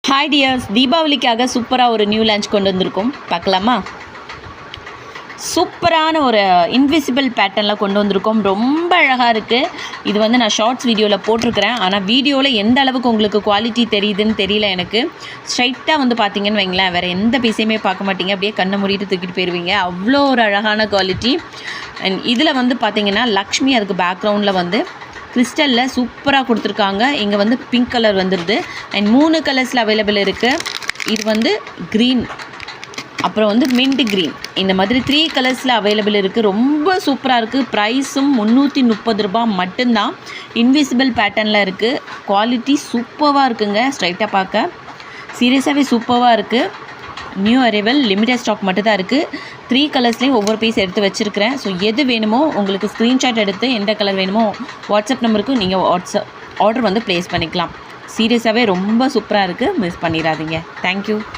Hi tears, தீபாவளிக்காக சூப்பராக ஒரு new launch கொண்டு வந்திருக்கோம். பார்க்கலாமா? சூப்பரான ஒரு இன்விசிபிள் பேட்டர்னில் கொண்டு வந்திருக்கோம். ரொம்ப அழகாக இருக்குது. இது வந்து நான் ஷார்ட்ஸ் வீடியோவில் போட்டிருக்கிறேன். ஆனால் வீடியோவில் எந்த அளவுக்கு உங்களுக்கு குவாலிட்டி தெரியுதுன்னு தெரியல எனக்கு. ஸ்ட்ரைட்டாக வந்து பார்த்தீங்கன்னு வைங்களேன், வேறு எந்த பீஸையுமே பார்க்க மாட்டீங்க. அப்படியே கண்ணை மூடிட்டு தூக்கிட்டு போயிடுவீங்க. அவ்வளோ ஒரு அழகான குவாலிட்டி. அண்ட் இதில் வந்து பார்த்தீங்கன்னா லக்ஷ்மி அதுக்கு பேக்ரவுண்டில் வந்து கிறிஸ்டலில் சூப்பராக கொடுத்துருக்காங்க. இங்கே வந்து பிங்க் கலர் வந்துடுது. அண்ட் 3 கலர்ஸில் அவைலபிள் இருக்குது. இது வந்து க்ரீன், அப்புறம் வந்து மின்ட் க்ரீன், இந்த மாதிரி 3 கலர்ஸில் அவைலபிள் இருக்குது. ரொம்ப சூப்பராக இருக்குது. ப்ரைஸும் 330 ரூபா மட்டும்தான். இன்விசிபிள் பேட்டர்னில் இருக்குது. குவாலிட்டி சூப்பராக இருக்குங்க. ஸ்ட்ரைட்டாக பார்க்க சீரியஸாகவே சூப்பராக இருக்குது. நியூ அரைவல், லிமிடெட் ஸ்டாக் மட்டும் தான் இருக்குது. 3 கலர்ஸ்லேயும் ஒவ்வொரு பீஸ் எடுத்து வச்சுருக்கிறேன். ஸோ எது வேணுமோ உங்களுக்கு ஸ்க்ரீன்ஷாட் எடுத்து எந்த கலர் வேணுமோ வாட்ஸ்அப் நம்பருக்கு நீங்கள் ஆர்டர் வந்து ப்ளேஸ் பண்ணிக்கலாம். சீரியஸாகவே ரொம்ப சூப்பராக இருக்குது. மிஸ் பண்ணிடாதீங்க. தேங்க்யூ.